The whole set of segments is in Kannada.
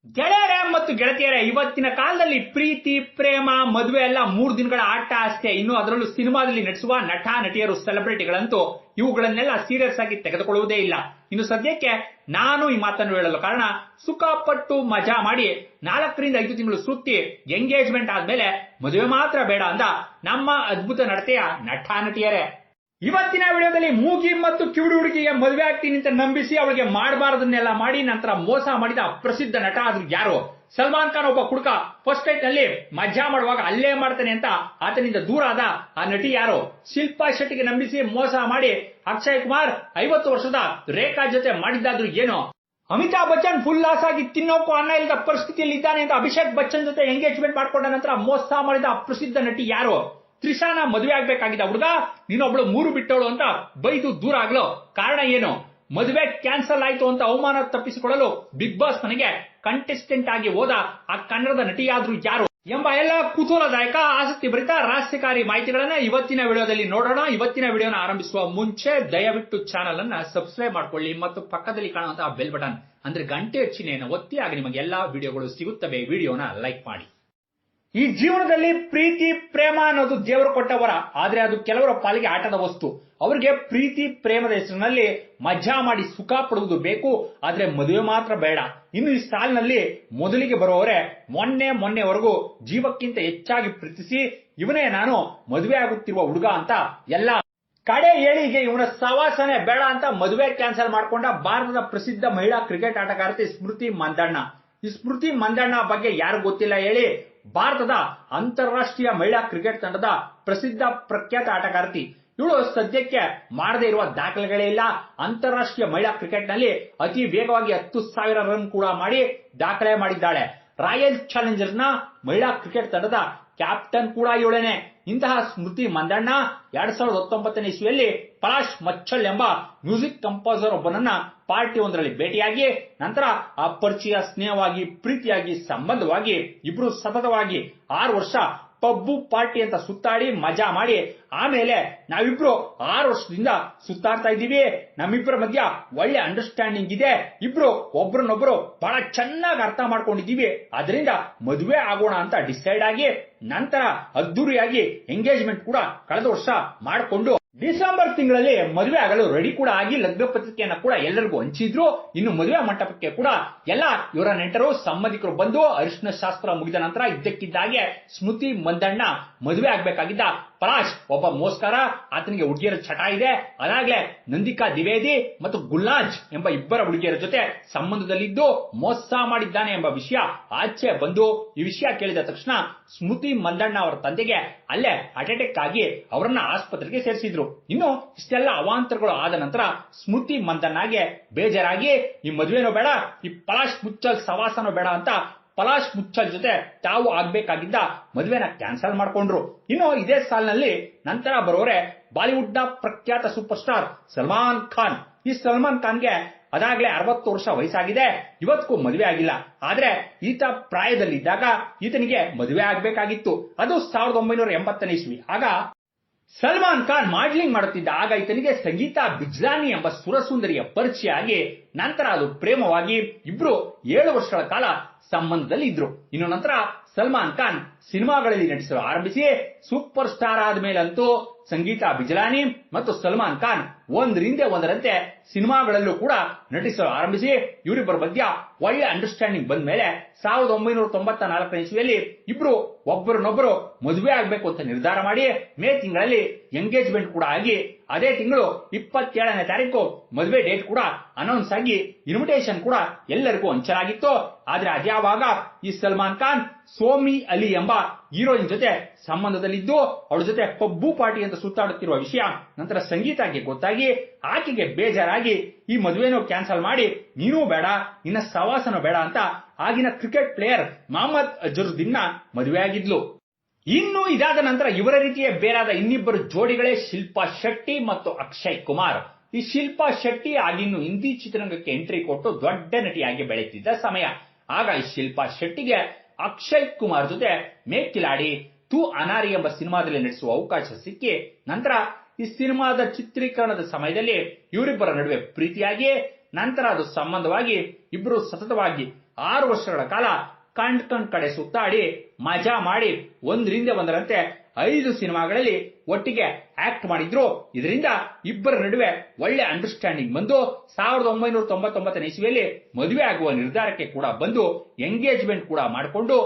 ಗೆಳೆಯರೇ ಮತ್ತು ಗೆಳತಿಯರೇ, ಇವತ್ತಿನ ಕಾಲದಲ್ಲಿ ಪ್ರೀತಿ, ಪ್ರೇಮ, ಮದುವೆ ಎಲ್ಲ 3 ದಿನಗಳ ಆಟ ಅಷ್ಟೇ. ಇನ್ನು ಅದರಲ್ಲೂ ಸಿನಿಮಾದಲ್ಲಿ ನಟಿಸುವ ನಟ ನಟಿಯರು, ಸೆಲೆಬ್ರಿಟಿಗಳಂತೂ ಇವುಗಳನ್ನೆಲ್ಲ ಸೀರಿಯಸ್ ಆಗಿ ತೆಗೆದುಕೊಳ್ಳುವುದೇ ಇಲ್ಲ. ಇನ್ನು ಸದ್ಯಕ್ಕೆ ನಾನು ಈ ಮಾತನ್ನು ಹೇಳಲು ಕಾರಣ, ಸುಖಪಟ್ಟು ಮಜಾ ಮಾಡಿ 4 ರಿಂದ 5 ತಿಂಗಳು ಸುತ್ತಿ ಎಂಗೇಜ್ಮೆಂಟ್ ಆದ್ಮೇಲೆ ಮದುವೆ ಮಾತ್ರ ಬೇಡ ಅಂದ ನಮ್ಮ ಅದ್ಭುತ ನಡತೆಯ ನಟ ನಟಿಯರೇ. ಇವತ್ತಿನ ವಿಡಿಯೋದಲ್ಲಿ ಮೂಗಿ ಮತ್ತು ಕಿವುಡು ಹುಡುಗಿಗೆ ಮದುವೆ ಆಗ್ತೀನಿ ಅಂತ ನಂಬಿಸಿ ಅವಳಿಗೆ ಮಾಡಬಾರದನ್ನೆಲ್ಲ ಮಾಡಿ ನಂತರ ಮೋಸ ಮಾಡಿದ ಪ್ರಸಿದ್ಧ ನಟ ಆದ್ರೂ ಯಾರು? ಸಲ್ಮಾನ್ ಖಾನ್ ಒಬ್ಬ ಕುಡುಕ ಫಸ್ಟ್ ನೈಟ್ ನಲ್ಲಿ ಮಜಾ ಮಾಡುವಾಗ ಅಲ್ಲೇ ಮಾಡ್ತಾನೆ ಅಂತ ಆತನಿಂದ ದೂರ ಆದ ಆ ನಟಿ ಯಾರು? ಶಿಲ್ಪಾ ಶೆಟ್ಟಿಗೆ ನಂಬಿಸಿ ಮೋಸ ಮಾಡಿ ಅಕ್ಷಯ್ ಕುಮಾರ್ 50 ವರ್ಷದ ರೇಖಾ ಜೊತೆ ಮಾಡಿದ್ದಾದ್ರೂ ಏನು? ಅಮಿತಾಬ್ ಬಚ್ಚನ್ ಫುಲ್ ಲಾಸ್ ಆಗಿ ತಿನ್ನೋಕ್ಕೂ ಅನ್ನ ಇಲ್ಲದ ಪರಿಸ್ಥಿತಿಯಲ್ಲಿ ಇದ್ದಾನೆ ಅಂತ ಅಭಿಷೇಕ್ ಬಚ್ಚನ್ ಜೊತೆ ಎಂಗೇಜ್ಮೆಂಟ್ ಮಾಡಿಕೊಂಡ ನಂತರ ಮೋಸ ಮಾಡಿದ ಪ್ರಸಿದ್ಧ ನಟಿ ಯಾರು? ತ್ರಿಷಾನ ಮದುವೆ ಆಗ್ಬೇಕಾಗಿದ್ದ ಹುಡುಗ ನೀನೊಬ್ಳು 3 ಬಿಟ್ಟವಳು ಅಂತ ಬೈದು ದೂರ ಆಗ್ಲು ಕಾರಣ ಏನು? ಮದುವೆ ಕ್ಯಾನ್ಸಲ್ ಆಯ್ತು ಅಂತ ಅವಮಾನ ತಪ್ಪಿಸಿಕೊಳ್ಳಲು ಬಿಗ್ ಬಾಸ್ ಮನೆಗೆ ಕಂಟೆಸ್ಟೆಂಟ್ ಆಗಿ ಹೋದ ಆ ಕನ್ನಡದ ನಟಿಯಾದ್ರೂ ಯಾರು ಎಂಬ ಎಲ್ಲ ಕುತೂಹಲದಾಯಕ, ಆಸಕ್ತಿ ಭರಿತ, ರಹಸ್ಯಕಾರಿ ಮಾಹಿತಿಗಳನ್ನ ಇವತ್ತಿನ ವಿಡಿಯೋದಲ್ಲಿ ನೋಡೋಣ. ಇವತ್ತಿನ ವಿಡಿಯೋನ ಆರಂಭಿಸುವ ಮುಂಚೆ ದಯವಿಟ್ಟು ಚಾನಲ್ ಅನ್ನ ಸಬ್ಸ್ಕ್ರೈಬ್ ಮಾಡ್ಕೊಳ್ಳಿ ಮತ್ತು ಪಕ್ಕದಲ್ಲಿ ಕಾಣುವಂತಹ ಬೆಲ್ ಬಟನ್ ಅಂದ್ರೆ ಗಂಟೆ ಚಿಹ್ನೆಯನ್ನು ಒತ್ತಿ, ಆಗ ನಿಮಗೆ ಎಲ್ಲಾ ವಿಡಿಯೋಗಳು ಸಿಗುತ್ತವೆ. ವಿಡಿಯೋನ ಲೈಕ್ ಮಾಡಿ. ಈ ಜೀವನದಲ್ಲಿ ಪ್ರೀತಿ, ಪ್ರೇಮ ಅನ್ನೋದು ದೇವರು ಕೊಟ್ಟ ವರ. ಆದ್ರೆ ಅದು ಕೆಲವರ ಪಾಲಿಗೆ ಆಟದ ವಸ್ತು. ಅವರಿಗೆ ಪ್ರೀತಿ, ಪ್ರೇಮದ ಹೆಸರಿನಲ್ಲಿ ಮಜಾ ಮಾಡಿ ಸುಖ ಪಡುವುದು ಬೇಕು, ಆದ್ರೆ ಮದುವೆ ಮಾತ್ರ ಬೇಡ. ಇನ್ನು ಈ ಸಾಲಿನಲ್ಲಿ ಮೊದಲಿಗೆ ಬರುವವರೇ ಮೊನ್ನೆವರೆಗೂ ಜೀವಕ್ಕಿಂತ ಹೆಚ್ಚಾಗಿ ಪ್ರೀತಿಸಿ ಇವನೇ ನಾನು ಮದುವೆ ಆಗುತ್ತಿರುವ ಹುಡುಗ ಅಂತ ಎಲ್ಲ ಕಡೆ ಹೇಳಿಗೆ ಇವನ ಸವಾಸನೆ ಬೇಡ ಅಂತ ಮದುವೆ ಕ್ಯಾನ್ಸಲ್ ಮಾಡಿಕೊಂಡ ಭಾರತದ ಪ್ರಸಿದ್ಧ ಮಹಿಳಾ ಕ್ರಿಕೆಟ್ ಆಟಗಾರ್ತಿ ಸ್ಮೃತಿ ಮಂದಣ್ಣ. ಈ ಸ್ಮೃತಿ ಮಂದಣ್ಣ ಬಗ್ಗೆ ಯಾರು ಗೊತ್ತಿಲ್ಲ ಹೇಳಿ? ಭಾರತದ ಅಂತಾರಾಷ್ಟ್ರೀಯ ಮಹಿಳಾ ಕ್ರಿಕೆಟ್ ತಂಡದ ಪ್ರಸಿದ್ಧ ಪ್ರಖ್ಯಾತ ಆಟಗಾರ್ತಿ. ಇವಳು ಸದ್ಯಕ್ಕೆ ಮಾಡದೇ ಇರುವ ದಾಖಲೆಗಳೇ ಇಲ್ಲ. ಅಂತಾರಾಷ್ಟ್ರೀಯ ಮಹಿಳಾ ಕ್ರಿಕೆಟ್ ನಲ್ಲಿ ಅತಿ ವೇಗವಾಗಿ 10,000 ರನ್ ಕೂಡ ಮಾಡಿ ದಾಖಲೆ ಮಾಡಿದ್ದಾಳೆ. ರಾಯಲ್ ಚಾಲೆಂಜರ್ಸ್ ನ ಮಹಿಳಾ ಕ್ರಿಕೆಟ್ ತಂಡದ ಕ್ಯಾಪ್ಟನ್ ಕೂಡ ಇವಳೇನೆ. ಇಂತಹ ಸ್ಮೃತಿ ಮಂದಣ್ಣ 2019ನೇ ಇಸ್ವಿಯಲ್ಲಿ ಪಲಾಶ್ ಮಚ್ಚಲ್ ಎಂಬ ಮ್ಯೂಸಿಕ್ ಕಂಪೋಸರ್ ಒಬ್ಬನನ್ನ ಪಾರ್ಟಿ ಒಂದರಲ್ಲಿ ಭೇಟಿಯಾಗಿ ನಂತರ ಆ ಪರಿಚಯ, ಸ್ನೇಹವಾಗಿ, ಪ್ರೀತಿಯಾಗಿ, ಸಂಬಂಧವಾಗಿ ಇಬ್ರು ಸತತವಾಗಿ 6 ವರ್ಷ ಪಬ್ಬು ಪಾರ್ಟಿ ಅಂತ ಸುತ್ತಾಡಿ ಮಜಾ ಮಾಡಿ ಆಮೇಲೆ ನಾವಿಬ್ರು 6 ವರ್ಷದಿಂದ ಸುತ್ತಾಡ್ತಾ ಇದ್ದೀವಿ, ನಮ್ಮಿಬ್ಬರ ಮಧ್ಯ ಒಳ್ಳೆ ಅಂಡರ್ಸ್ಟ್ಯಾಂಡಿಂಗ್ ಇದೆ, ಇಬ್ರು ಒಬ್ರನ್ನೊಬ್ರು ಬಹಳ ಚೆನ್ನಾಗಿ ಅರ್ಥ ಮಾಡ್ಕೊಂಡಿದ್ದೀವಿ, ಅದರಿಂದ ಮದುವೆ ಆಗೋಣ ಅಂತ ಡಿಸೈಡ್ ಆಗಿ ನಂತರ ಅದ್ದೂರಿಯಾಗಿ ಎಂಗೇಜ್ಮೆಂಟ್ ಕೂಡ ಕಳೆದ ವರ್ಷ ಮಾಡಿಕೊಂಡು ಡಿಸೆಂಬರ್ ತಿಂಗಳಲ್ಲಿ ಮದುವೆ ಆಗಲು ರೆಡಿ ಕೂಡ ಆಗಿ ಲಗ್ನ ಪತ್ರಿಕೆಯನ್ನ ಕೂಡ ಎಲ್ಲರಿಗೂ ಹಂಚಿದ್ರು. ಇನ್ನು ಮದುವೆ ಮಂಟಪಕ್ಕೆ ಕೂಡ ಎಲ್ಲ ಇವರ ನೆಂಟರು, ಸಂಬಂಧಿಕರು ಬಂದು ಅರಿಶಿನ ಶಾಸ್ತ್ರ ಮುಗಿದ ನಂತರ ಇದ್ದಕ್ಕಿದ್ದಾಗೆ ಸ್ಮೃತಿ ಮಂದಣ್ಣ ಮದುವೆ ಆಗ್ಬೇಕಾಗಿದ್ದ ಪಲಾಶ್ ಒಬ್ಬ ಮೋಸ್ಕರ, ಆತನಿಗೆ ಹುಡುಗಿಯರ ಚಟ ಇದೆ, ಅದಾಗ್ಲೇ ನಂದಿಕಾ ದ್ವಿವೇದಿ ಮತ್ತು ಗುಲ್ನಾಜ್ ಎಂಬ ಇಬ್ಬರ ಹುಡುಗಿಯರ ಜೊತೆ ಸಂಬಂಧದಲ್ಲಿದ್ದು ಮೋಸ ಮಾಡಿದ್ದಾನೆ ಎಂಬ ವಿಷಯ ಆಚೆ ಬಂದು ಈ ವಿಷಯ ಕೇಳಿದ ತಕ್ಷಣ ಸ್ಮೃತಿ ಮಂದಣ್ಣ ಅವರ ತಂದೆಗೆ ಅಲ್ಲೇ ಹಾರ್ಟ್ ಅಟ್ಯಾಕ್ ಆಗಿ ಅವರನ್ನ ಆಸ್ಪತ್ರೆಗೆ ಸೇರಿಸಿದ್ರು. ಇನ್ನು ಇಷ್ಟೆಲ್ಲ ಅವಾಂತರಗಳು ಆದ ನಂತರ ಸ್ಮೃತಿ ಮಂದಣ್ಣಗೆ ಬೇಜಾರಾಗಿ ಈ ಮದುವೆನೋ ಬೇಡ, ಈ ಪಲಾಶ್ ಮುಚ್ಚಲ್ ಸವಾಸನೋ ಬೇಡ ಅಂತ ಪಲಾಶ್ ಮುಚ್ಚಲ್ ಜೊತೆ ತಾವು ಆಗ್ಬೇಕಾಗಿದ್ದ ಮದುವೆನ ಕ್ಯಾನ್ಸಲ್ ಮಾಡ್ಕೊಂಡ್ರು. ಇನ್ನು ಇದೇ ಸಾಲಿನಲ್ಲಿ ನಂತರ ಬರೋರೆ ಬಾಲಿವುಡ್ ನ ಪ್ರಖ್ಯಾತ ಸೂಪರ್ ಸ್ಟಾರ್ ಸಲ್ಮಾನ್ ಖಾನ್. ಈ ಸಲ್ಮಾನ್ ಖಾನ್ಗೆ ಅದಾಗ್ಲೇ 60 ವರ್ಷ ವಯಸ್ಸಾಗಿದೆ, ಇವತ್ತಿಗೂ ಮದುವೆ ಆಗಿಲ್ಲ. ಆದ್ರೆ ಈತ ಪ್ರಾಯದಲ್ಲಿದ್ದಾಗ ಈತನಿಗೆ ಮದುವೆ ಆಗ್ಬೇಕಾಗಿತ್ತು. ಅದು 1980ನೇ ಇಸ್ವಿ. ಆಗ ಸಲ್ಮಾನ್ ಖಾನ್ ಮಾಡ್ಲಿಂಗ್ ಮಾಡುತ್ತಿದ್ದ. ಆಗ ಈತನಿಗೆ ಸಂಗೀತಾ ಬಿಜ್ಲಾನಿ ಎಂಬ ಸುರಸುಂದರಿಯ ಪರಿಚಯ ಆಗಿ ನಂತರ ಅದು ಪ್ರೇಮವಾಗಿ ಇಬ್ರು 7 ವರ್ಷಗಳ ಕಾಲ ಸಂಬಂಧದಲ್ಲಿ ಇದ್ರು. ಇನ್ನು ನಂತರ ಸಲ್ಮಾನ್ ಖಾನ್ ಸಿನಿಮಾಗಳಲ್ಲಿ ನಟಿಸಲು ಆರಂಭಿಸಿ ಸೂಪರ್ ಸ್ಟಾರ್ ಆದ್ಮೇಲಂತೂ ಸಂಗೀತಾ ಬಿಜ್ಲಾನಿ ಮತ್ತು ಸಲ್ಮಾನ್ ಖಾನ್ ಒಂದರಿಂದ ಒಂದರಂತೆ ಸಿನಿಮಾಗಳಲ್ಲೂ ಕೂಡ ನಟಿಸಲು ಆರಂಭಿಸಿ ಇವರಿಬ್ಬರ ಮಧ್ಯ ಒಳ್ಳೆ ಅಂಡರ್ಸ್ಟ್ಯಾಂಡಿಂಗ್ ಬಂದ ಮೇಲೆ 1994ನೇ ಇಸ್ವಿಯಲ್ಲಿ ಇಬ್ರು ಒಬ್ಬರನ್ನೊಬ್ಬರು ಮದುವೆ ಆಗ್ಬೇಕು ಅಂತ ನಿರ್ಧಾರ ಮಾಡಿ ಮೇ ತಿಂಗಳಲ್ಲಿ ಎಂಗೇಜ್ಮೆಂಟ್ ಕೂಡ ಆಗಿ ಅದೇ ತಿಂಗಳು 27ನೇ ತಾರೀಕು ಮದುವೆ ಡೇಟ್ ಕೂಡ ಅನೌನ್ಸ್ ಆಗಿ ಇನ್ವಿಟೇಷನ್ ಕೂಡ ಎಲ್ಲರಿಗೂ ಹಂಚಲಾಗಿತ್ತು. ಆದ್ರೆ ಅದ್ಯಾವಾಗ ಈ ಸಲ್ಮಾನ್ ಖಾನ್ ಸೋಮಿ ಅಲಿ ಎಂಬ ಹೀರೋಯಿನ್ ಜೊತೆ ಸಂಬಂಧದಲ್ಲಿದ್ದು ಅವಳ ಜೊತೆ ಪಬ್ಬು ಪಾರ್ಟಿ ಅಂತ ಸುತ್ತಾಡುತ್ತಿರುವ ವಿಷಯ ನಂತರ ಸಂಗೀತಾಗೆ ಗೊತ್ತಾಗಿ ಆಕೆಗೆ ಬೇಜಾರಾಗಿ ಈ ಮದುವೆನೂ ಕ್ಯಾನ್ಸಲ್ ಮಾಡಿ ನೀನೂ ಬೇಡ, ನಿನ್ನ ಸವಾಸನೂ ಬೇಡ ಅಂತ ಆಗಿನ ಕ್ರಿಕೆಟ್ ಪ್ಲೇಯರ್ ಮೊಹಮ್ಮದ್ ಅಜರುದ್ದೀನ್ ಮದುವೆ ಆಗಿದ್ಲು. ಇನ್ನು ಇದಾದ ನಂತರ ಇವರ ರೀತಿಯೇ ಬೇರಾದ ಇನ್ನಿಬ್ಬರು ಜೋಡಿಗಳೇ ಶಿಲ್ಪಾ ಶೆಟ್ಟಿ ಮತ್ತು ಅಕ್ಷಯ್ ಕುಮಾರ್. ಈ ಶಿಲ್ಪಾ ಶೆಟ್ಟಿ ಆಗಿನ್ನು ಹಿಂದಿ ಚಿತ್ರರಂಗಕ್ಕೆ ಎಂಟ್ರಿ ಕೊಟ್ಟು ದೊಡ್ಡ ನಟಿಯಾಗಿ ಬೆಳೆಯುತ್ತಿದ್ದ ಸಮಯ. ಆಗ ಈ ಶಿಲ್ಪಾ ಶೆಟ್ಟಿಗೆ ಅಕ್ಷಯ್ ಕುಮಾರ್ ಜೊತೆ ಮೇ ಕಿಲಾಡಿ ತೂ ಅನಾರಿ ಎಂಬ ಸಿನಿಮಾದಲ್ಲಿ ನಟಿಸುವ ಅವಕಾಶ ಸಿಕ್ಕಿ ನಂತರ ಈ ಸಿನಿಮಾದ ಚಿತ್ರೀಕರಣದ ಸಮಯದಲ್ಲಿ ಇವರಿಬ್ಬರ ನಡುವೆ ಪ್ರೀತಿಯಾಗಿ ನಂತರ ಅದು ಸಂಬಂಧವಾಗಿ ಇಬ್ಬರು ಸತತವಾಗಿ 6 ವರ್ಷಗಳ ಕಾಲ ಕಣ್ ಕಡೆ ಸುತ್ತಾಡಿ ಮಜಾ ಮಾಡಿ ಒಂದರಿಂದ ಒಂದರಂತೆ 5 ಸಿನಿಮಾಗಳಲ್ಲಿ ಒಟ್ಟಿಗೆ ಆಕ್ಟ್ ಮಾಡಿದ್ರು. ಇದರಿಂದ ಇಬ್ಬರ ನಡುವೆ ಒಳ್ಳೆ ಅಂಡರ್ಸ್ಟ್ಯಾಂಡಿಂಗ್ ಬಂದು 1999 ಇಸ್ವಿಯಲ್ಲಿ ಮದುವೆ ಆಗುವ ನಿರ್ಧಾರಕ್ಕೆ ಕೂಡ ಬಂದು ಎಂಗೇಜ್ಮೆಂಟ್ ಕೂಡ ಮಾಡಿಕೊಂಡು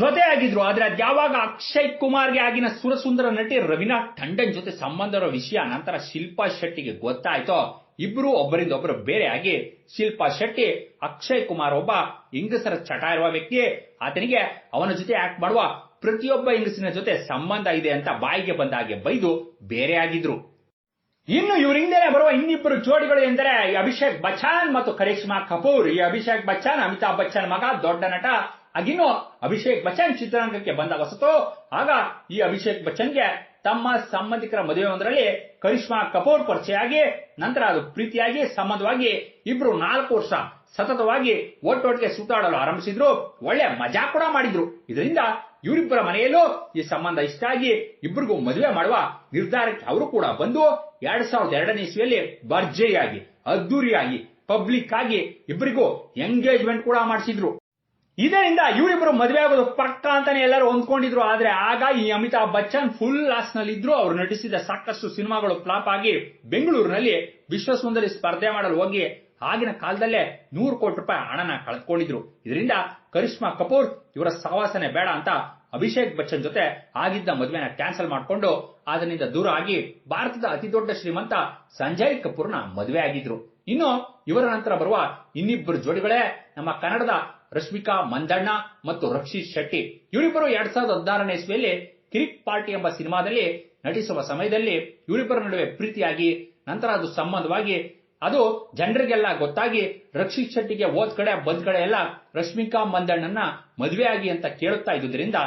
ಜೊತೆ ಆಗಿದ್ರು. ಆದ್ರೆ ಅದ್ಯಾವಾಗ ಅಕ್ಷಯ್ ಕುಮಾರ್ಗೆ ಆಗಿನ ಸುರಸುಂದರ ನಟಿ ರವೀನಾ ಟಂಡನ್ ಜೊತೆ ಸಂಬಂಧ ಇರೋ ವಿಷಯ ನಂತರ ಶಿಲ್ಪಾ ಶೆಟ್ಟಿಗೆ ಗೊತ್ತಾಯ್ತೋ, ಇಬ್ರು ಒಬ್ಬರಿಂದ ಒಬ್ಬರು ಬೇರೆ ಆಗಿ ಶಿಲ್ಪಾ ಶೆಟ್ಟಿ ಅಕ್ಷಯ್ ಕುಮಾರ್ ಒಬ್ಬ ಹೆಂಗಸರ ಚಟ ಇರುವ ವ್ಯಕ್ತಿ, ಆತನಿಗೆ ಅವನ ಜೊತೆ ಆಕ್ಟ್ ಮಾಡುವ ಪ್ರತಿಯೊಬ್ಬ ಹೆಂಗಸಿನ ಜೊತೆ ಸಂಬಂಧ ಇದೆ ಅಂತ ಬಾಯಿಗೆ ಬಂದ ಹಾಗೆ ಬೈದು ಬೇರೆ ಆಗಿದ್ರು. ಇನ್ನು ಇವ್ರ ಹಿಂದೆನೆ ಬರುವ ಇನ್ನಿಬ್ಬರು ಜೋಡಿಗಳು ಎಂದರೆ ಅಭಿಷೇಕ್ ಬಚ್ಚನ್ ಮತ್ತು ಕರಿಷ್ಮಾ ಕಪೂರ್. ಈ ಅಭಿಷೇಕ್ ಬಚ್ಚನ್ ಅಮಿತಾಬ್ ಬಚ್ಚನ್ ಮಗ, ದೊಡ್ಡ ನಟ. ಆಗಿನ್ನು ಅಭಿಷೇಕ್ ಬಚ್ಚನ್ ಚಿತ್ರರಂಗಕ್ಕೆ ಬಂದ ಹೊಸತು. ಆಗ ಈ ಅಭಿಷೇಕ್ ಬಚ್ಚನ್ಗೆ ತಮ್ಮ ಸಂಬಂಧಿಕರ ಮದುವೆ ಒಂದರಲ್ಲಿ ಕರಿಷ್ಮಾ ಕಪೂರ್ ಪರಿಚಯ ಆಗಿ ನಂತರ ಅದು ಪ್ರೀತಿಯಾಗಿ ಸಂಬಂಧವಾಗಿ ಇಬ್ರು 4 ವರ್ಷ ಸತತವಾಗಿ ಒಟ್ಟೊಟ್ಟಿಗೆ ಸುತ್ತಾಡಲು ಆರಂಭಿಸಿದ್ರು. ಒಳ್ಳೆ ಮಜಾ ಕೂಡ ಮಾಡಿದ್ರು. ಇದರಿಂದ ಇವರಿಬ್ಬರ ಮನೆಯಲ್ಲೂ ಈ ಸಂಬಂಧ ಇಷ್ಟ ಆಗಿ ಇಬ್ಬರಿಗೂ ಮದುವೆ ಮಾಡುವ ನಿರ್ಧಾರಕ್ಕೆ ಅವರು ಕೂಡ ಬಂದು 2002 ಇಸ್ವಿಯಲ್ಲಿ ಭರ್ಜರಿಯಾಗಿ ಅದ್ದೂರಿಯಾಗಿ ಪಬ್ಲಿಕ್ ಆಗಿ ಇಬ್ಬರಿಗೂ ಎಂಗೇಜ್ಮೆಂಟ್ ಕೂಡ ಮಾಡಿಸಿದ್ರು. ಇದರಿಂದ ಇವರಿಬ್ಬರು ಮದುವೆ ಆಗೋದು ಪಕ್ಕ ಅಂತಾನೆ ಎಲ್ಲರೂ ಅಂದ್ಕೊಂಡಿದ್ರು. ಆದ್ರೆ ಆಗ ಈ ಅಮಿತಾಬ್ ಬಚ್ಚನ್ ಫುಲ್ ಲಾಸ್ ನಲ್ಲಿ ಇದ್ರು. ಅವರು ನಟಿಸಿದ ಸಾಕಷ್ಟು ಸಿನಿಮಾಗಳು ಫ್ಲಾಪ್ ಆಗಿ ಬೆಂಗಳೂರಿನಲ್ಲಿ ವಿಶ್ವಸುಂದರಿ ಸ್ಪರ್ಧೆ ಮಾಡಲು ಹೋಗಿ ಆಗಿನ ಕಾಲದಲ್ಲೇ 100 ಕೋಟಿ ರೂಪಾಯಿ ಹಣನ ಕಳೆದುಕೊಂಡಿದ್ರು. ಇದರಿಂದ ಕರಿಷ್ಮಾ ಕಪೂರ್ ಇವರ ಸಹವಾಸನೆ ಬೇಡ ಅಂತ ಅಭಿಷೇಕ್ ಬಚ್ಚನ್ ಜೊತೆ ಆಗಿದ್ದ ಮದುವೆನ ಕ್ಯಾನ್ಸಲ್ ಮಾಡಿಕೊಂಡು ಅದರಿಂದ ದೂರ ಆಗಿ ಭಾರತದ ಅತಿ ದೊಡ್ಡ ಶ್ರೀಮಂತ ಸಂಜಯ್ ಕಪೂರ್ನ ಮದುವೆ ಆಗಿದ್ರು. ಇನ್ನು ಇವರ ನಂತರ ಬರುವ ಇನ್ನಿಬ್ಬರು ಜೋಡಿಗಳೇ ನಮ್ಮ ಕನ್ನಡದ ರಶ್ಮಿಕಾ ಮಂದಣ್ಣ ಮತ್ತು ರಕ್ಷಿತ್ ಶೆಟ್ಟಿ. ಇವರಿಬ್ಬರು 2016 ಇಸ್ವಿಯಲ್ಲಿ ಕಿರಿಕ್ ಪಾರ್ಟಿ ಎಂಬ ಸಿನಿಮಾದಲ್ಲಿ ನಟಿಸುವ ಸಮಯದಲ್ಲಿ ಇವರಿಬ್ಬರ ನಡುವೆ ಪ್ರೀತಿಯಾಗಿ ನಂತರ ಅದು ಸಂಬಂಧವಾಗಿ ಅದು ಜನರಿಗೆಲ್ಲ ಗೊತ್ತಾಗಿ ರಕ್ಷಿತ್ ಶೆಟ್ಟಿಗೆ ಹೋದ್ ಕಡೆ ಬಂದ್ ಕಡೆ ಎಲ್ಲ ರಶ್ಮಿಕಾ ಮಂದಣ್ಣನ ಮದುವೆ ಆಗಿ ಅಂತ ಕೇಳುತ್ತಾ ಇದ್ದುದರಿಂದ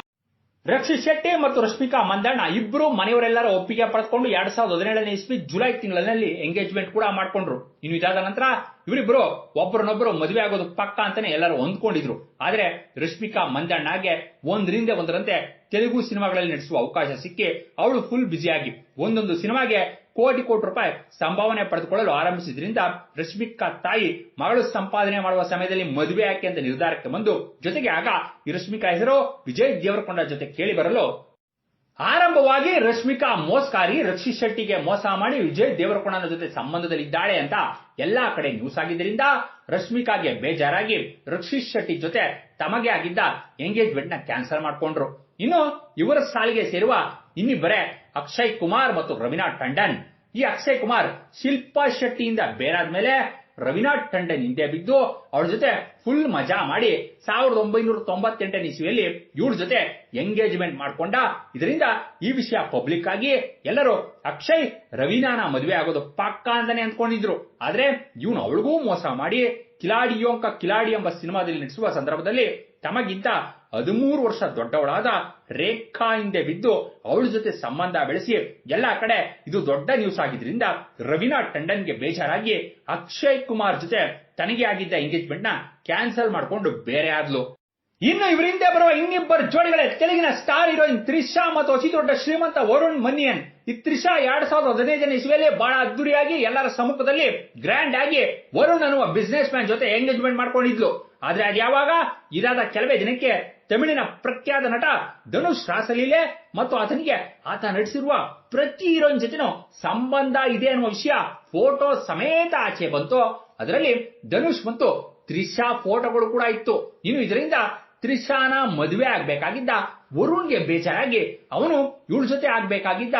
ರಕ್ಷಿತ್ ಶೆಟ್ಟಿ ಮತ್ತು ರಶ್ಮಿಕಾ ಮಂದಣ್ಣ ಇಬ್ಬರು ಮನೆಯವರೆಲ್ಲರ ಒಪ್ಪಿಗೆ ಪಡೆದುಕೊಂಡು 2017 ಇಸ್ವಿ ಜುಲೈ ತಿಂಗಳಲ್ಲಿ ಎಂಗೇಜ್ಮೆಂಟ್ ಕೂಡ ಮಾಡ್ಕೊಂಡ್ರು. ಇನ್ನು ಇದಾದ ನಂತರ ಇವರಿಬ್ಬರು ಒಬ್ಬರನ್ನೊಬ್ಬರು ಮದುವೆ ಆಗೋದು ಪಕ್ಕ ಅಂತಾನೆ ಎಲ್ಲರೂ ಅಂದ್ಕೊಂಡಿದ್ರು. ಆದ್ರೆ ರಶ್ಮಿಕಾ ಮಂದಣ್ಣಗೆ ಒಂದರಿಂದ ಒಂದರಂತೆ ತೆಲುಗು ಸಿನಿಮಾಗಳಲ್ಲಿ ನಟಿಸುವ ಅವಕಾಶ ಸಿಕ್ಕಿ ಅವಳು ಫುಲ್ ಬ್ಯುಸಿಯಾಗಿ ಒಂದೊಂದು ಸಿನಿಮಾಗೆ ಕೋಟಿ ರೂಪಾಯಿ ಸಂಭಾವನೆ ಪಡೆದುಕೊಳ್ಳಲು ಆರಂಭಿಸಿದ್ರಿಂದ ರಶ್ಮಿಕಾ ತಾಯಿ ಮಗಳು ಸಂಪಾದನೆ ಮಾಡುವ ಸಮಯದಲ್ಲಿ ಮದುವೆ ಯಾಕೆ ಅಂತ ನಿರ್ಧಾರಕ್ಕೆ ಬಂದು ಜೊತೆಗೆ ಆಗ ಈ ರಶ್ಮಿಕಾ ಹೆಸರು ವಿಜಯ್ ದೇವರಕೊಂಡ ಜೊತೆ ಕೇಳಿ ಬರಲು ಆರಂಭವಾಗಿ ರಶ್ಮಿಕಾ ಮೋಸ್ಕಾರಿ ರಕ್ಷಿತ್ ಶೆಟ್ಟಿಗೆ ಮೋಸ ಮಾಡಿ ವಿಜಯ್ ದೇವರಕೊಂಡನ ಜೊತೆ ಸಂಬಂಧದಲ್ಲಿದ್ದಾಳೆ ಅಂತ ಎಲ್ಲಾ ಕಡೆ ನ್ಯೂಸ್ ಆಗಿದ್ದರಿಂದ ರಶ್ಮಿಕಾಗೆ ಬೇಜಾರಾಗಿ ರಕ್ಷಿತ್ ಶೆಟ್ಟಿ ಜೊತೆ ತಮಗೆ ಆಗಿದ್ದ ಎಂಗೇಜ್ಮೆಂಟ್ ನ ಕ್ಯಾನ್ಸಲ್ ಮಾಡಿಕೊಂಡ್ರು. ಇನ್ನು ಇವರ ಸಾಲಿಗೆ ಸೇರುವ ಇನ್ನಿಬ್ಬರೇ ಅಕ್ಷಯ್ ಕುಮಾರ್ ಮತ್ತು ರವೀನಾ ಟಂಡನ್. ಈ ಅಕ್ಷಯ್ ಕುಮಾರ್ ಶಿಲ್ಪಾ ಶೆಟ್ಟಿಯಿಂದ ಬೇರಾದ್ಮೇಲೆ ರವೀನಾ ಟಂಡನ್ ಹಿಂದೆ ಬಿದ್ದು ಅವಳ ಜೊತೆ ಫುಲ್ ಮಜಾ ಮಾಡಿ 1998 ಇಸ್ವಿಯಲ್ಲಿ ಇವಳ ಜೊತೆ ಎಂಗೇಜ್ಮೆಂಟ್ ಮಾಡ್ಕೊಂಡ. ಇದರಿಂದ ಈ ವಿಷಯ ಪಬ್ಲಿಕ್ ಆಗಿ ಎಲ್ಲರೂ ಅಕ್ಷಯ್ ರವೀನಾನ ಮದುವೆ ಆಗೋದು ಪಕ್ಕ ಅಂತಾನೆ ಅಂದ್ಕೊಂಡಿದ್ರು. ಆದ್ರೆ ಇವನು ಅವಳಿಗೂ ಮೋಸ ಮಾಡಿ ಕಿಲಾಡಿಯೋಂಕ ಕಿಲಾಡಿ ಎಂಬ ಸಿನಿಮಾದಲ್ಲಿ ನಟಿಸುವ ಸಂದರ್ಭದಲ್ಲಿ ತಮಗಿಂತ 13 ವರ್ಷ ದೊಡ್ಡವಳಾದ ರೇಖಾ ಹಿಂದೆ ಬಿದ್ದು ಅವಳ ಜೊತೆ ಸಂಬಂಧ ಬೆಳೆಸಿ ಎಲ್ಲಾ ಕಡೆ ಇದು ದೊಡ್ಡ ನ್ಯೂಸ್ ಆಗಿದ್ರಿಂದ ರವೀನಾ ಟಂಡನ್ಗೆ ಬೇಜಾರಾಗಿ ಅಕ್ಷಯ್ ಕುಮಾರ್ ಜೊತೆ ತನಗೆ ಆಗಿದ್ದ ಎಂಗೇಜ್ಮೆಂಟ್ ನ ಕ್ಯಾನ್ಸಲ್ ಮಾಡಿಕೊಂಡು ಬೇರೆ ಆದ್ಲು. ಇನ್ನು ಇವರಿಂದ ಬರುವ ಇನ್ನಿಬ್ಬರು ಜೋಡಿಗಳೇ ತೆಲುಗಿನ ಸ್ಟಾರ್ ಹೀರೋಯಿನ್ ತ್ರಿಷಾ ಮತ್ತು ಅತಿ ದೊಡ್ಡ ಶ್ರೀಮಂತ ವರುಣ್ ಮನಿಯನ್. ಈ ತ್ರಿಷಾ 2015 ಇಸ್ವಿಯಲ್ಲಿ ಬಹಳ ಅದ್ದೂರಿಯಾಗಿ ಎಲ್ಲರ ಸಮ್ಮುಖದಲ್ಲಿ ಗ್ರ್ಯಾಂಡ್ ಆಗಿ ವರುಣ್ ಅನ್ನುವ ಬಿಸಿನೆಸ್ ಮ್ಯಾನ್ ಜೊತೆ ಎಂಗೇಜ್ಮೆಂಟ್ ಮಾಡ್ಕೊಂಡಿದ್ಲು. ಆದ್ರೆ ಅದ್ಯಾವಾಗ ಇದಾದ ಕೆಲವೇ ದಿನಕ್ಕೆ ತಮಿಳಿನ ಪ್ರಖ್ಯಾತ ನಟ ಧನುಷ್ ರಾಸಲೀಲೆ ಮತ್ತು ಆತನಿಗೆ ಆತ ನಟಿಸಿರುವ ಪ್ರತಿ ಹೀರೋಯಿನ್ ಜೊತೆನೂ ಸಂಬಂಧ ಇದೆ ಅನ್ನುವ ವಿಷಯ ಫೋಟೋ ಸಮೇತ ಆಚೆ ಬಂತು. ಅದರಲ್ಲಿ ಧನುಷ್ ಮತ್ತು ತ್ರಿಷಾ ಫೋಟೋಗಳು ಕೂಡ ಇತ್ತು. ಇನ್ನು ಇದರಿಂದ ತ್ರಿಷಾನ ಮದುವೆ ಆಗ್ಬೇಕಾಗಿದ್ದ ವರುಣ್ಗೆ ಬೇಜಾರಾಗಿ ಅವನು ಇವಳ ಜೊತೆ ಆಗ್ಬೇಕಾಗಿದ್ದ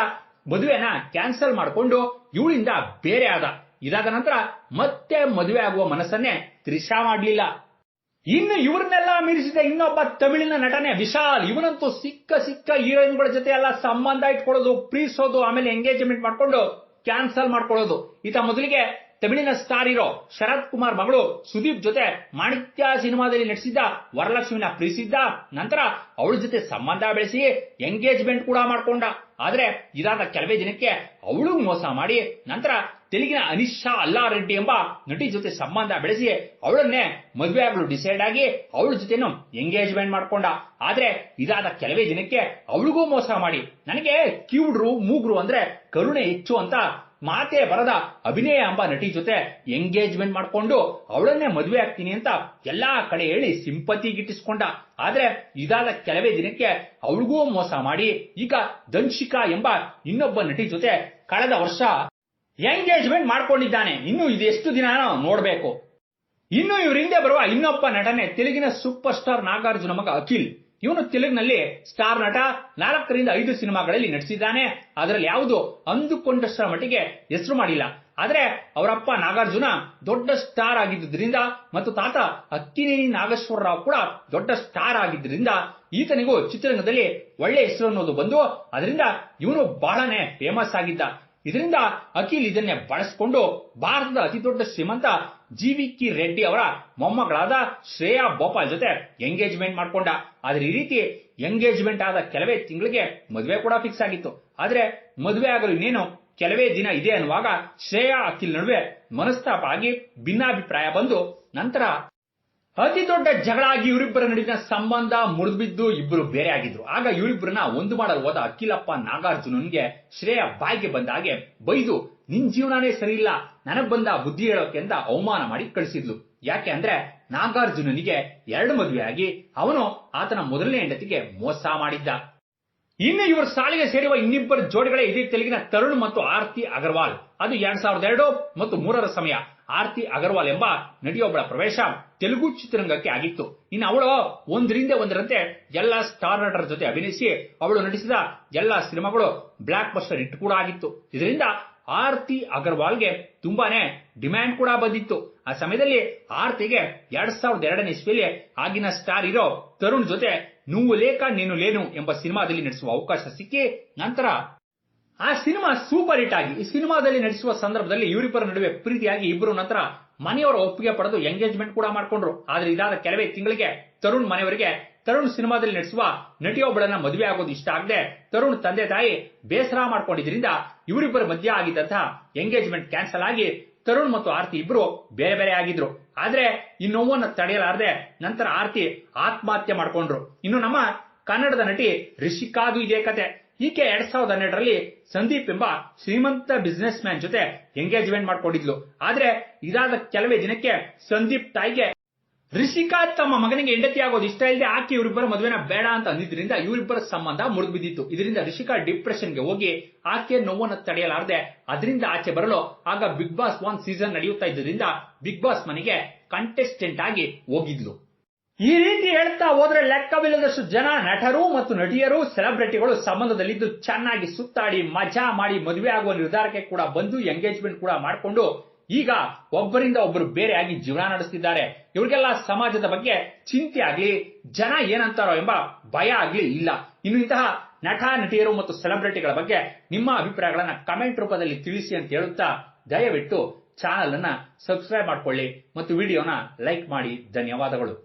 ಮದುವೆನ ಕ್ಯಾನ್ಸಲ್ ಮಾಡಿಕೊಂಡು ಇವಳಿಂದ ಬೇರೆ ಆದ. ಇದಾದ ನಂತರ ಮತ್ತೆ ಮದುವೆ ಆಗುವ ಮನಸ್ಸನ್ನೇ ತ್ರಿಷಾ ಮಾಡಲಿಲ್ಲ. ಇನ್ನು ಇವ್ರನ್ನೆಲ್ಲ ಮೀರಿಸಿದ ಇನ್ನೊಬ್ಬ ತಮಿಳಿನ ನಟನೆ ವಿಶಾಲ್. ಇವನಂತೂ ಸಿಕ್ಕ ಹೀರೋಯಿನ್ಗಳ ಜೊತೆ ಎಲ್ಲ ಸಂಬಂಧ ಇಟ್ಕೊಳ್ಳೋದು, ಪ್ರೀಸೋದು, ಆಮೇಲೆ ಎಂಗೇಜ್ಮೆಂಟ್ ಮಾಡ್ಕೊಂಡು ಕ್ಯಾನ್ಸಲ್ ಮಾಡ್ಕೊಳ್ಳೋದು. ಈತ ಮೊದಲಿಗೆ ತಮಿಳಿನ ಸ್ಟಾರ್ ಹೀರೋ ಶರತ್ ಕುಮಾರ್ ಮಗಳು ಸುದೀಪ್ ಜೊತೆ ಮಾಣಿಕ್ಯ ಸಿನಿಮಾದಲ್ಲಿ ನಟಿಸಿದ್ದ ವರಲಕ್ಷ್ಮಿನ ಪ್ರೀತಿಸಿದ್ದ. ನಂತರ ಅವಳ ಜೊತೆ ಸಂಬಂಧ ಬೆಳೆಸಿ ಎಂಗೇಜ್ಮೆಂಟ್ ಕೂಡ ಮಾಡ್ಕೊಂಡ. ಆದ್ರೆ ಇದಾದ ಕೆಲವೇ ದಿನಕ್ಕೆ ಅವಳು ಮೋಸ ಮಾಡಿ ನಂತರ ತೆಲುಗಿನ ಅನಿಶಾ ಅಲ್ಲಾರೆಡ್ಡಿ ಎಂಬ ನಟಿ ಜೊತೆ ಸಂಬಂಧ ಬೆಳೆಸಿ ಅವಳನ್ನೇ ಮದುವೆ ಆಗಲು ಡಿಸೈಡ್ ಆಗಿ ಅವಳ ಜೊತೆನೂ ಎಂಗೇಜ್ಮೆಂಟ್ ಮಾಡ್ಕೊಂಡ. ಆದ್ರೆ ಇದಾದ ಕೆಲವೇ ದಿನಕ್ಕೆ ಅವಳಿಗೂ ಮೋಸ ಮಾಡಿ ನನಗೆ ಕಿವುಡ್ರು ಮೂಗ್ರು ಅಂದ್ರೆ ಕರುಣೆ ಹೆಚ್ಚು ಅಂತ ಮಾತೇ ಬರದ ಅಭಿನಯ ಎಂಬ ನಟಿ ಜೊತೆ ಎಂಗೇಜ್ಮೆಂಟ್ ಮಾಡ್ಕೊಂಡು ಅವಳನ್ನೇ ಮದುವೆ ಆಗ್ತೀನಿ ಅಂತ ಎಲ್ಲಾ ಕಡೆ ಹೇಳಿ ಸಿಂಪತಿ ಗಿಟ್ಟಿಸ್ಕೊಂಡ. ಆದ್ರೆ ಇದಾದ ಕೆಲವೇ ದಿನಕ್ಕೆ ಅವಳಿಗೂ ಮೋಸ ಮಾಡಿ ಈಗ ದಂಶಿಕಾ ಎಂಬ ಇನ್ನೊಬ್ಬ ನಟಿ ಜೊತೆ ಕಳೆದ ವರ್ಷ ಎಂಗೇಜ್ಮೆಂಟ್ ಮಾಡ್ಕೊಂಡಿದ್ದಾನೆ. ಇನ್ನು ಇದೆಷ್ಟು ದಿನ ನೋಡ್ಬೇಕು. ಇನ್ನು ಇವ್ರ ಹಿಂದೆ ಬರುವ ಇನ್ನೊಬ್ಬ ನಟನೆ ತೆಲುಗಿನ ಸೂಪರ್ ಸ್ಟಾರ್ ನಾಗಾರ್ಜುನ ಮಗ ಅಖಿಲ್. ಇವನು ತೆಲುಗಿನಲ್ಲಿ ಸ್ಟಾರ್ ನಟ, 4 ರಿಂದ 5 ಸಿನಿಮಾಗಳಲ್ಲಿ ನಟಿಸಿದ್ದಾನೆ. ಅದರಲ್ಲಿ ಯಾವುದು ಅಂದುಕೊಂಡಷ್ಟರ ಮಟ್ಟಿಗೆ ಹೆಸರು ಮಾಡಿಲ್ಲ. ಆದ್ರೆ ಅವರಪ್ಪ ನಾಗಾರ್ಜುನ ದೊಡ್ಡ ಸ್ಟಾರ್ ಆಗಿದ್ದರಿಂದ ಮತ್ತು ತಾತ ಅಕ್ಕಿನೇನಿ ನಾಗೇಶ್ವರರಾವ್ ಕೂಡ ದೊಡ್ಡ ಸ್ಟಾರ್ ಆಗಿದ್ದರಿಂದ ಈತನಿಗೂ ಚಿತ್ರರಂಗದಲ್ಲಿ ಒಳ್ಳೆ ಹೆಸರು ಅನ್ನೋದು ಬಂದು ಅದರಿಂದ ಇವನು ಬಹಳನೇ ಫೇಮಸ್ ಆಗಿದ್ದ. ಇದರಿಂದ ಅಖಿಲ್ ಇದನ್ನೇ ಬಳಸಿಕೊಂಡು ಭಾರತದ ಅತಿ ದೊಡ್ಡ ಶ್ರೀಮಂತ ಜಿ.ವಿ.ಕೆ. ರೆಡ್ಡಿ ಅವರ ಮೊಮ್ಮಗಳಾದ ಶ್ರೇಯಾ ಬೋಪಾಲ್ ಜೊತೆ ಎಂಗೇಜ್ಮೆಂಟ್ ಮಾಡ್ಕೊಂಡ. ಆದ್ರೆ ಈ ರೀತಿ ಎಂಗೇಜ್ಮೆಂಟ್ ಆದ ಕೆಲವೇ ತಿಂಗಳಿಗೆ ಮದುವೆ ಕೂಡ ಫಿಕ್ಸ್ ಆಗಿತ್ತು. ಆದ್ರೆ ಮದುವೆ ಆಗಲು ಇನ್ನೇನು ಕೆಲವೇ ದಿನ ಇದೆ ಅನ್ನುವಾಗ ಶ್ರೇಯಾ ಅಖಿಲ್ ನಡುವೆ ಮನಸ್ತಾಪ ಆಗಿ ಭಿನ್ನಾಭಿಪ್ರಾಯ ಬಂದು ನಂತರ ಅತಿ ದೊಡ್ಡ ಜಗಳ ಆಗಿ ಇವರಿಬ್ಬರ ನಡುವಿನ ಸಂಬಂಧ ಮುರಿದ್ಬಿದ್ದು ಇಬ್ಬರು ಬೇರೆ ಆಗಿದ್ರು. ಆಗ ಇವರಿಬ್ಬರನ್ನ ಒಂದು ಮಾಡಲು ಹೋದ ಅಖಿಲಪ್ಪ ನಾಗಾರ್ಜುನನ್ಗೆ ಶ್ರೇಯಾ ಬಾಯಿಗೆ ಬಂದ ಹಾಗೆ ಬೈದು ನಿನ್ ಜೀವನನೇ ಸರಿ ಇಲ್ಲ, ನನಗ್ ಬಂದ ಬುದ್ಧಿ ಹೇಳೋಕೆ ಅಂತ ಅವಮಾನ ಮಾಡಿ ಕಳಿಸಿದ್ಲು. ಯಾಕೆ ಅಂದ್ರೆ ನಾಗಾರ್ಜುನನಿಗೆ 2 ಮದುವೆ ಆಗಿ ಅವನು ಆತನ ಮೊದಲನೇ ಹೆಂಡತಿಗೆ ಮೋಸ ಮಾಡಿದ್ದ. ಇನ್ನು ಇವರು ಸಾಲಿಗೆ ಸೇರುವ ಇನ್ನಿಬ್ಬರು ಜೋಡಿಗಳೇ ಇದೇ ತೆಲುಗಿನ ತರುಣ್ ಮತ್ತು ಆರತಿ ಅಗರ್ವಾಲ್. ಅದು 2002 ಮತ್ತು 2003ರ ಸಮಯ. ಆರತಿ ಅಗರ್ವಾಲ್ ಎಂಬ ನಟಿಯೊಬ್ಬಳ ಪ್ರವೇಶ ತೆಲುಗು ಚಿತ್ರರಂಗಕ್ಕೆ ಆಗಿತ್ತು. ಇನ್ನು ಅವಳು ಒಂದರಿಂದ ಒಂದರಂತೆ ಎಲ್ಲಾ ಸ್ಟಾರ್ ನಟರ ಜೊತೆ ಅಭಿನಯಿಸಿ ಅವಳು ನಟಿಸಿದ ಎಲ್ಲಾ ಸಿನಿಮಾಗಳು ಬ್ಲಾಕ್ ಬಸ್ಟರ್ ಹಿಟ್ ಕೂಡ ಆಗಿತ್ತು. ಇದರಿಂದ ಆರತಿ ಅಗರ್ವಾಲ್ಗೆ ತುಂಬಾನೇ ಡಿಮ್ಯಾಂಡ್ ಕೂಡ ಬಂದಿತ್ತು. ಆ ಸಮಯದಲ್ಲಿ ಆರತಿಗೆ 2002ನೇ ಇಸ್ವಿಯಲ್ಲಿ ಆಗಿನ ಸ್ಟಾರ್ ಹೀರೋ ತರುಣ್ ಜೊತೆ నువ్వు లేక నేను లేను ಎಂಬ ಸಿನಿಮಾದಲ್ಲಿ ನಟಿಸುವ ಅವಕಾಶ ಸಿಕ್ಕಿ ನಂತರ ಆ ಸಿನಿಮಾ ಸೂಪರ್ ಹಿಟ್ ಆಗಿ ಈ ಸಿನಿಮಾದಲ್ಲಿ ನಟಿಸುವ ಸಂದರ್ಭದಲ್ಲಿ ಇವರಿಬ್ಬರ ನಡುವೆ ಪ್ರೀತಿಯಾಗಿ ಇಬ್ಬರು ನಂತರ ಮನೆಯವರ ಒಪ್ಪಿಗೆ ಪಡೆದು ಎಂಗೇಜ್ಮೆಂಟ್ ಕೂಡ ಮಾಡ್ಕೊಂಡ್ರು. ಆದ್ರೆ ಇದಾದ ಕೆಲವೇ ತಿಂಗಳಿಗೆ ತರುಣ್ ಮನೆಯವರಿಗೆ ತರುಣ್ ಸಿನಿಮಾದಲ್ಲಿ ನಟಿಸುವ ನಟಿಯೊಬ್ಬಳನ್ನ ಮದುವೆ ಆಗೋದು ಇಷ್ಟ ಆಗದೆ ತರುಣ್ ತಂದೆ ತಾಯಿ ಬೇಸರ ಮಾಡ್ಕೊಂಡಿದ್ರಿಂದ ಇವರಿಬ್ಬರ ಮಧ್ಯೆ ಆಗಿದ್ದಂತಹ ಎಂಗೇಜ್ಮೆಂಟ್ ಕ್ಯಾನ್ಸಲ್ ಆಗಿ ತರುಣ್ ಮತ್ತು ಆರತಿ ಇಬ್ರು ಬೇರೆ ಬೇರೆ ಆಗಿದ್ರು. ಆದ್ರೆ ಈ ನೋವನ್ನು ತಡೆಯಲಾರದೆ ನಂತರ ಆರತಿ ಆತ್ಮಹತ್ಯೆ ಮಾಡ್ಕೊಂಡ್ರು. ಇನ್ನು ನಮ್ಮ ಕನ್ನಡದ ನಟಿ ರಿಷಿಕಾದು ಇದೇ ಕತೆ. ಈಕೆ 2012ರಲ್ಲಿ ಸಂದೀಪ್ ಎಂಬ ಶ್ರೀಮಂತ ಬಿಸಿನೆಸ್ ಮ್ಯಾನ್ ಜೊತೆ ಎಂಗೇಜ್ಮೆಂಟ್ ಮಾಡ್ಕೊಂಡಿದ್ಲು. ಆದ್ರೆ ಇದಾದ ಕೆಲವೇ ದಿನಕ್ಕೆ ಸಂದೀಪ್ ತಾಯಿಗೆ ರಿಷಿಕಾ ತಮ್ಮ ಮಗನಿಗೆ ಹೆಂಡತಿ ಆಗೋದು ಇಷ್ಟ ಇಲ್ಲದೆ ಆಕೆ ಇವರಿಬ್ಬರ ಮದುವೆನ ಬೇಡ ಅಂತ ಅಂದಿದ್ರಿಂದ ಇವರಿಬ್ಬರ ಸಂಬಂಧ ಮುರಿದು ಬಿದ್ದಿತ್ತು. ಇದರಿಂದ ರಿಷಿಕಾ ಡಿಪ್ರೆಷನ್ಗೆ ಹೋಗಿ ಆಕೆ ನೋವನ್ನು ತಡೆಯಲಾರದೆ ಅದರಿಂದ ಆಚೆ ಬರಲು ಆಗ ಬಿಗ್ ಬಾಸ್ 1 ಸೀಸನ್ ನಡೆಯುತ್ತಾ ಇದ್ದರಿಂದ ಬಿಗ್ ಬಾಸ್ ಮನೆಗೆ ಕಂಟೆಸ್ಟೆಂಟ್ ಆಗಿ ಹೋಗಿದ್ಲು. ಈ ರೀತಿ ಹೇಳ್ತಾ ಹೋದ್ರೆ ಲೆಕ್ಕವಿಲ್ಲದಷ್ಟು ಜನ ನಟರು ಮತ್ತು ನಟಿಯರು ಸೆಲೆಬ್ರಿಟಿಗಳು ಸಂಬಂಧದಲ್ಲಿದ್ದು ಚೆನ್ನಾಗಿ ಸುತ್ತಾಡಿ ಮಜಾ ಮಾಡಿ ಮದುವೆ ಆಗುವ ನಿರ್ಧಾರಕ್ಕೆ ಕೂಡ ಬಂದು ಎಂಗೇಜ್ಮೆಂಟ್ ಕೂಡ ಮಾಡಿಕೊಂಡು ಈಗ ಒಬ್ಬರಿಂದ ಒಬ್ಬರು ಬೇರೆ ಆಗಿ ಜೀವನ ನಡೆಸುತ್ತಿದ್ದಾರೆ. ಇವರಿಗೆಲ್ಲ ಸಮಾಜದ ಬಗ್ಗೆ ಚಿಂತೆ ಆಗ್ಲಿ, ಜನ ಏನಂತಾರೋ ಎಂಬ ಭಯ ಆಗ್ಲಿ ಇಲ್ಲ. ಇನ್ನು ಇಂತಹ ನಟ ನಟಿಯರು ಮತ್ತು ಸೆಲೆಬ್ರಿಟಿಗಳ ಬಗ್ಗೆ ನಿಮ್ಮ ಅಭಿಪ್ರಾಯಗಳನ್ನ ಕಮೆಂಟ್ ರೂಪದಲ್ಲಿ ತಿಳಿಸಿ ಅಂತ ಹೇಳುತ್ತಾ ದಯವಿಟ್ಟು ಚಾನಲ್ ಅನ್ನ ಸಬ್ಸ್ಕ್ರೈಬ್ ಮಾಡ್ಕೊಳ್ಳಿ ಮತ್ತು ವಿಡಿಯೋನ ಲೈಕ್ ಮಾಡಿ. ಧನ್ಯವಾದಗಳು.